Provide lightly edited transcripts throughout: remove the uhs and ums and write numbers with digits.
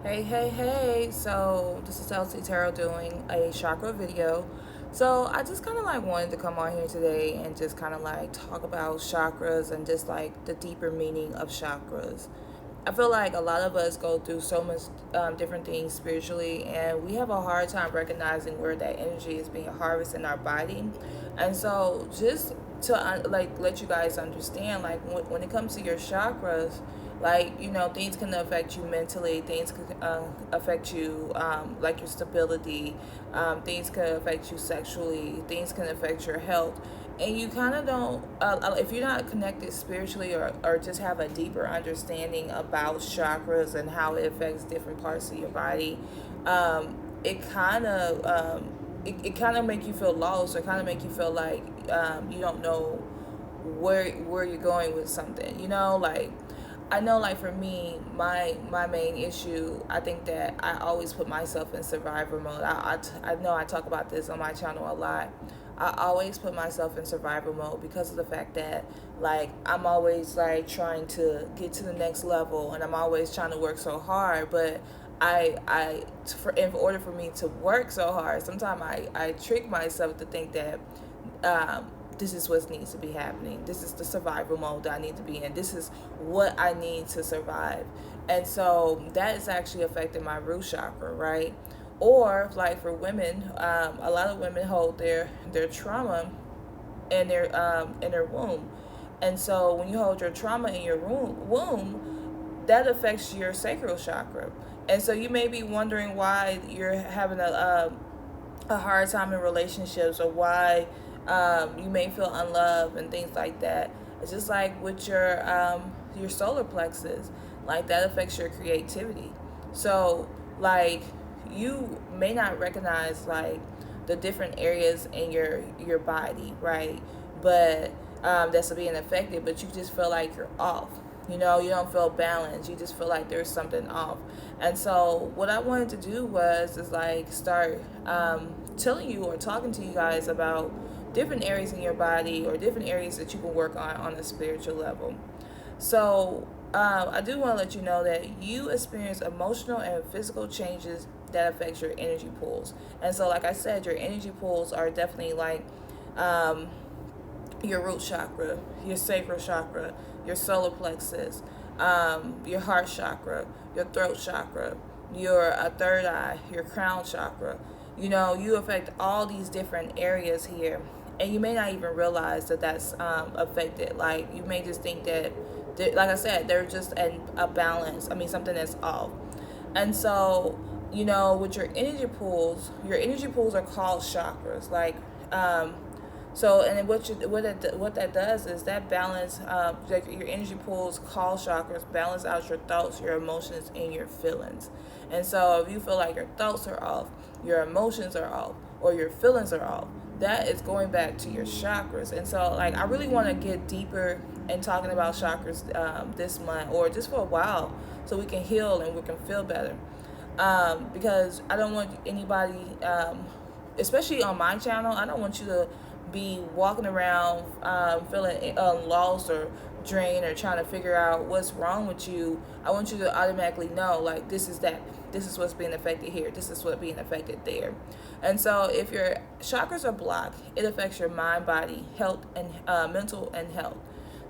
Hey, so this is Elsie Tarot doing a chakra video. So I just kind of like wanted to come on here today and just kind of like talk about chakras and just like the deeper meaning of chakras. I feel like a lot of us go through so much different things spiritually, and we have a hard time recognizing where that energy is being harvested in our body. And so, just to like let you guys understand, like when it comes to your chakras, like things can affect you mentally, things can affect you like your stability, things can affect you sexually, things can affect your health, and you kind of don't if you're not connected spiritually, or just have a deeper understanding about chakras and how it affects different parts of your body. It kind of it kind of make you feel lost, or kind of make you feel like you don't know where you're going with something, like I know, like for me, my main issue, I think that I always put myself in survivor mode. I know I talk about this on my channel a lot. I always put myself in survivor mode because of the fact that, like, I'm always like trying to get to the next level, and I'm always trying to work so hard. But in order for me to work so hard, sometimes I trick myself to think that this is what needs to be happening. This is the survival mode that I need to be in. This is what I need to survive. And so that is actually affecting my root chakra, right? Or like for women, a lot of women hold their trauma in their womb. And so when you hold your trauma in your womb, that affects your sacral chakra. And so you may be wondering why you're having a hard time in relationships, or why you may feel unloved and things like that. It's just like with your solar plexus, like that affects your creativity. So like you may not recognize like the different areas in your body, right? But that's being affected, but you just feel like you're off. You don't feel balanced. You just feel like there's something off. And so what I wanted to do is like start telling you or talking to you guys about different areas in your body, or different areas that you can work on a spiritual level. So I do want to let you know that you experience emotional and physical changes that affect your energy pools. And so, like I said, your energy pools are definitely like um, your root chakra, your sacral chakra, your solar plexus, your heart chakra, your throat chakra, your third eye, your crown chakra. You affect all these different areas here, and you may not even realize that that's affected. Like you may just think that, like I said, they're just a balance. I mean, something that's off. And so, with your energy pools are called chakras. Like, so, and what that does is that balance, like your energy pools call chakras, balance out your thoughts, your emotions, and your feelings. And so, if you feel like your thoughts are off, your emotions are off, or your feelings are off, that is going back to your chakras. And so, like, I really want to get deeper in talking about chakras this month, or just for a while, so we can heal and we can feel better. Because I don't want anybody, especially on my channel, I don't want you to be walking around feeling lost or drained, or trying to figure out what's wrong with you. I want you to automatically know, like, this is what's being affected here, this is what's being affected there. And so if your chakras are blocked, it affects your mind, body, health, and mental and health.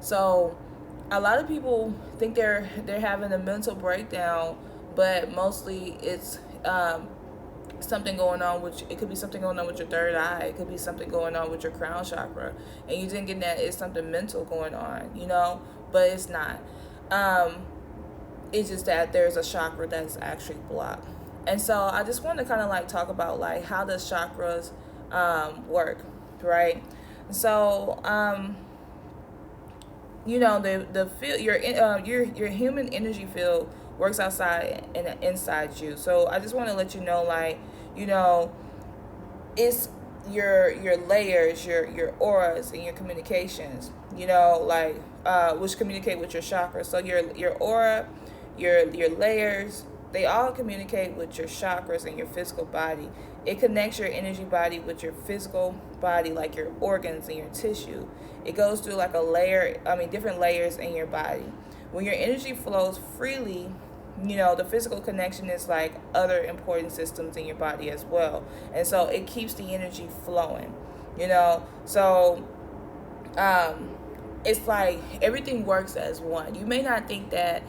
So a lot of people think they're having a mental breakdown, but mostly it's something going on with, it could be something going on with your third eye, it could be something going on with your crown chakra, and you think that it's something mental going on, but it's not. It's just that there's a chakra that's actually blocked. And so I just want to kind of like talk about like how does chakras work, right? So the field, your human energy field works outside and inside you. So I just want to let you know, like, it's your layers, your auras, and your communications, like which communicate with your chakras. So your aura, your layers, they all communicate with your chakras and your physical body. It connects your energy body with your physical body, like your organs and your tissue. It goes through like different layers in your body. When your energy flows freely the physical connection is like other important systems in your body as well. And so it keeps the energy flowing, so um, it's like everything works as one. You may not think that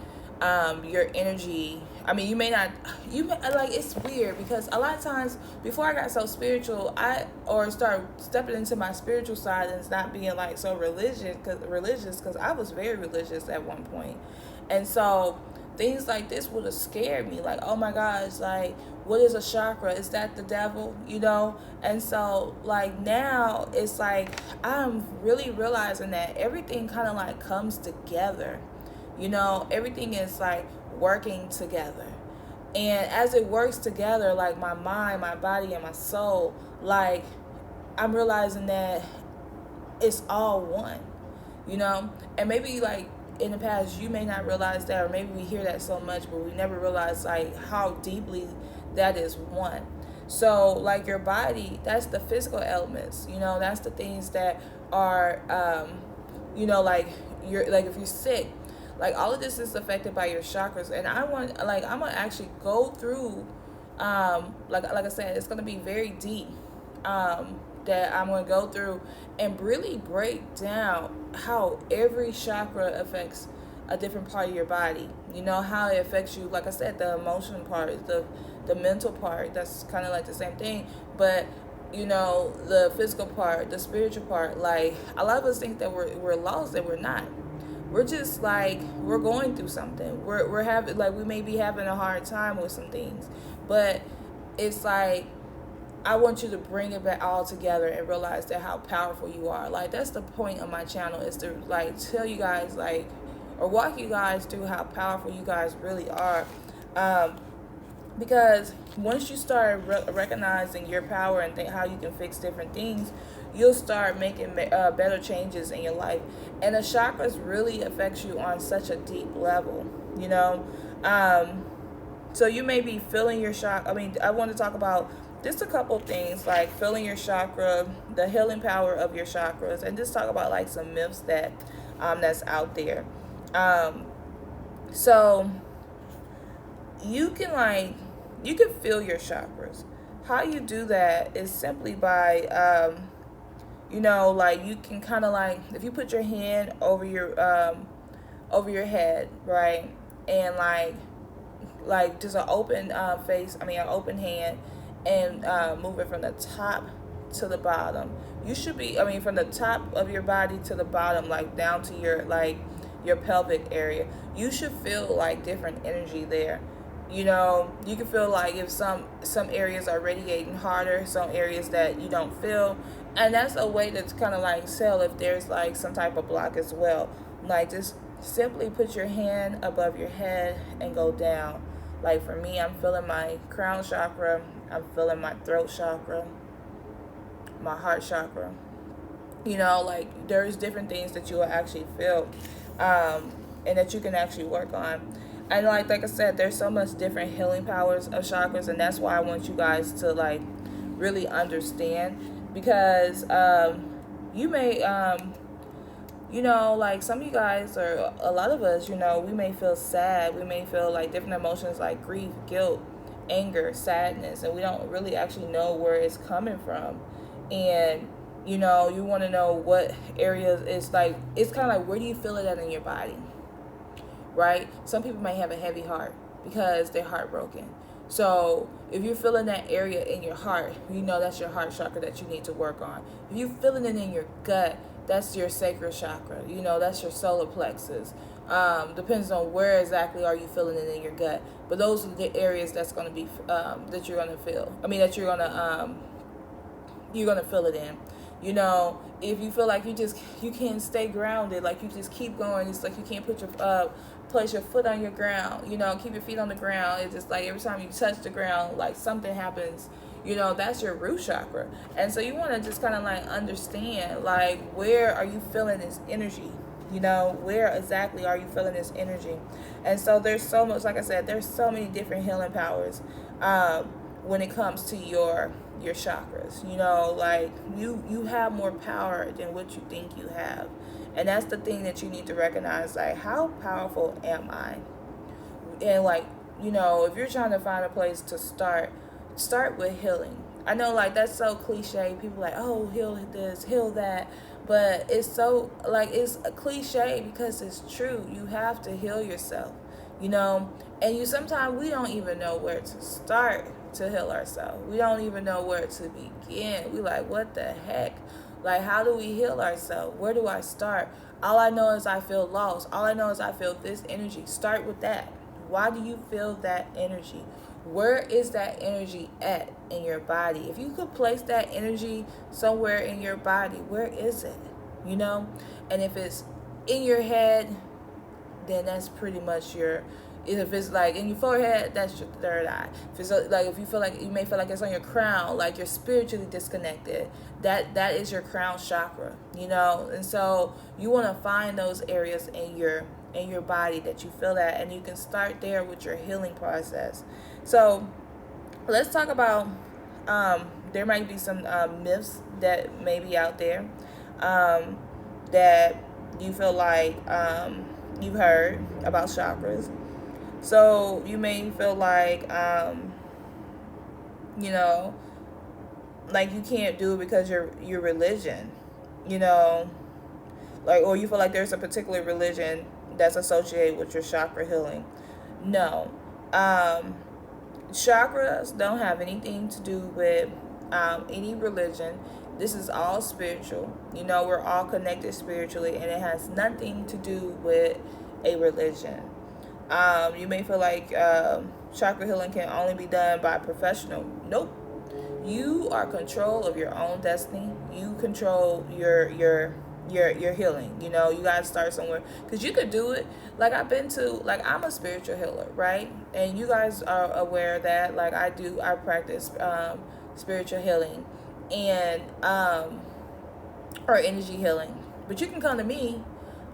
your energy, I mean, you may not, like, it's weird because a lot of times before I got so spiritual, or start stepping into my spiritual side and not being like so religious, because I was very religious at one point. And so things like this would have scared me, like, oh my gosh, like, what is a chakra? Is that the devil? And so like now it's like I'm really realizing that everything kind of like comes together. Everything is like working together. And as it works together, like my mind, my body, and my soul, like I'm realizing that it's all one, And maybe like in the past you may not realize that, or maybe we hear that so much, but we never realize like how deeply that is one. So like your body, that's the physical elements, that's the things that are, like if you're sick, like all of this is affected by your chakras. And I'm gonna actually go through, like I said, it's gonna be very deep, that I'm gonna go through and really break down how every chakra affects a different part of your body. How it affects you. Like I said, the emotion part, the mental part, that's kind of like the same thing. But the physical part, the spiritual part, like a lot of us think that we're lost, and we're not. We're just like, we're going through something. We're having, like, we may be having a hard time with some things, but it's like I want you to bring it back all together and realize that how powerful you are. Like, that's the point of my channel, is to like tell you guys, like, or walk you guys through how powerful you guys really are. Because once you start recognizing your power and how you can fix different things, you'll start making better changes in your life. And the chakras really affects you on such a deep level, so you may be feeling your chakra. I mean, I want to talk about just a couple things, like feeling your chakra, the healing power of your chakras, and just talk about like some myths that's out there. So you can feel your chakras. How you do that is simply by like you can kind of like, if you put your hand over your head, right, and like just an open an open hand, and move it from the top to the bottom. You should be, from the top of your body to the bottom, like down to your pelvic area. You should feel like different energy there. You can feel like if some areas are radiating harder, some areas that you don't feel. And that's a way to kind of like tell if there's like some type of block as well. Like, just simply put your hand above your head and go down. Like for me, I'm feeling my crown chakra, I'm feeling my throat chakra, my heart chakra. Like there's different things that you will actually feel, and that you can actually work on. And like I said, there's so much different healing powers of chakras, and that's why I want you guys to like really understand. Because you may like some of you guys, or a lot of us, we may feel sad, we may feel like different emotions like grief, guilt, anger, sadness, and we don't really actually know where it's coming from. And you want to know what areas. It's like, it's kind of like, where do you feel it at in your body, right? Some people may have a heavy heart because they're heartbroken. So if you're feeling that area in your heart, that's your heart chakra that you need to work on. If you're feeling it in your gut, that's your sacral chakra. That's your solar plexus. Depends on where exactly are you feeling it in your gut. But those are the areas that's going to be that you're going to feel. That you're going to feel it in. If you feel like you can't stay grounded, like you just keep going, it's like you can't place your foot on your ground, keep your feet on the ground. It's just like every time you touch the ground, like something happens, that's your root chakra. And so you want to just kind of like understand, like, where are you feeling this energy? Where exactly are you feeling this energy? And so there's so much, like I said, there's so many different healing powers when it comes to your chakras. Like you have more power than what you think you have. And that's the thing that you need to recognize, like, how powerful am I? And like, if you're trying to find a place to start with healing. I know, like, that's so cliche. People like, oh, heal this, heal that. But it's so, like, it's a cliche because it's true. You have to heal yourself, you know? And sometimes we don't even know where to start to heal ourselves. We don't even know where to begin. We like, what the heck? Like, how do we heal ourselves? Where do I start? All I know is I feel lost. All I know is I feel this energy. Start with that. Why do you feel that energy? Where is that energy at in your body? If you could place that energy somewhere in your body, where is it? You know? And if it's in your head, then that's pretty much your, if it's like in your forehead, that's your third eye. If it's like, if you feel like, you may feel like it's on your crown, like you're spiritually disconnected, that is your crown chakra, you know? And so you want to find those areas in your body that you feel that, and you can start there with your healing process. So let's talk about, there might be some myths that may be out there, that you feel like you've heard about chakras. So you may feel like, you know, like you can't do it because your religion, you know, like, or you feel like there's a particular religion that's associated with your chakra healing. No, chakras don't have anything to do with any religion. This is all spiritual. You know, we're all connected spiritually, and it has nothing to do with a religion. You may feel like chakra healing can only be done by a professional. Nope. You are control of your own destiny. You control your healing. You know, you gotta start somewhere, because you could do it. Like, I'm a spiritual healer, right? And you guys are aware that, like, I practice spiritual healing and or energy healing. But you can come to me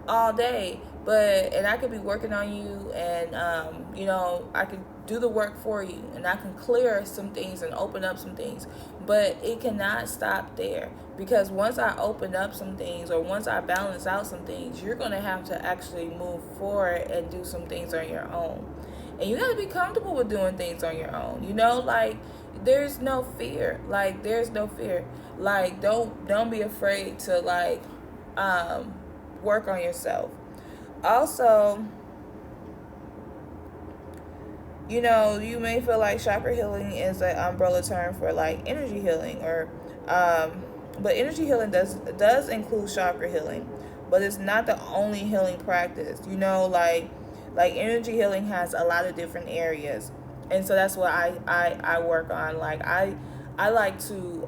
all day, and I could be working on you, and I could do the work for you, and I can clear some things and open up some things. But it cannot stop there, because once I open up some things, or once I balance out some things, you're going to have to actually move forward and do some things on your own. And you got to be comfortable with doing things on your own. You know, like, there's no fear. Like, don't be afraid to, like, work on yourself. Also, you know, you may feel like chakra healing is an umbrella term for, like, energy healing, or but energy healing does include chakra healing, but it's not the only healing practice. You know, like energy healing has a lot of different areas, and so that's what I work on. Like, I like to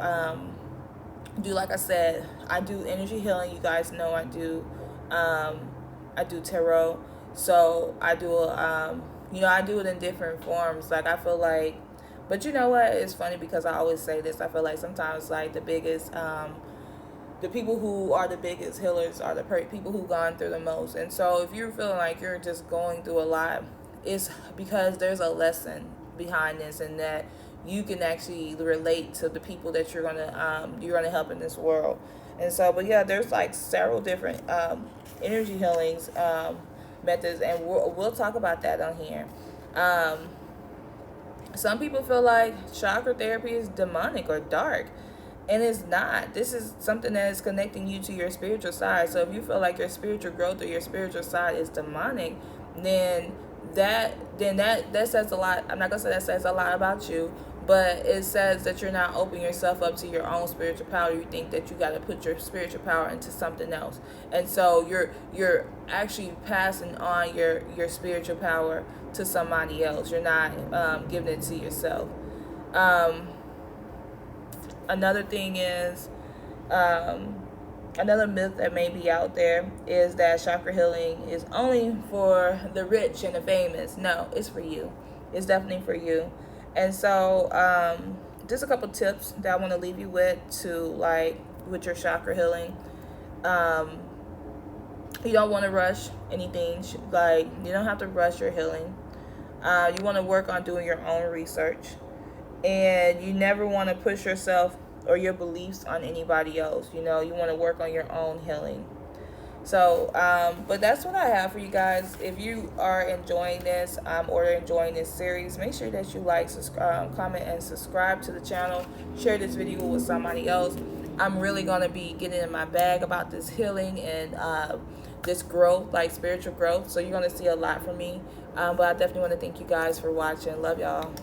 do, like I said, I do energy healing. You guys know I do tarot. So I do I do it in different forms. Like, I feel like, but you know what? It's funny because I always say this. I feel like sometimes, like, the people who are the biggest healers are the people who've gone through the most. And so if you're feeling like you're just going through a lot, it's because there's a lesson behind this, and that you can actually relate to the people that you're gonna help in this world. And so, but yeah, there's like several different energy healings methods, and we'll talk about that on here. Some people feel like chakra therapy is demonic or dark, and it's not. This is something that is connecting you to your spiritual side. So if you feel like your spiritual growth or your spiritual side is demonic, then that says a lot. I'm not gonna say that says a lot about you, but it says that you're not opening yourself up to your own spiritual power. You think that you got to put your spiritual power into something else, and so you're actually passing on your spiritual power to somebody else. You're not giving it to yourself. Another thing is, another myth that may be out there is that chakra healing is only for the rich and the famous. No, it's for you. It's definitely for you. And so, just a couple tips that I want to leave you with with your chakra healing. You don't want to rush anything. Like, you don't have to rush your healing. You want to work on doing your own research. And you never want to push yourself or your beliefs on anybody else. You know, you want to work on your own healing. So, but that's what I have for you guys. If you are enjoying this or enjoying this series, make sure that you like, comment, and subscribe to the channel. Share this video with somebody else. I'm really going to be getting in my bag about this healing and this growth, like spiritual growth. So you're going to see a lot from me. But I definitely want to thank you guys for watching. Love y'all.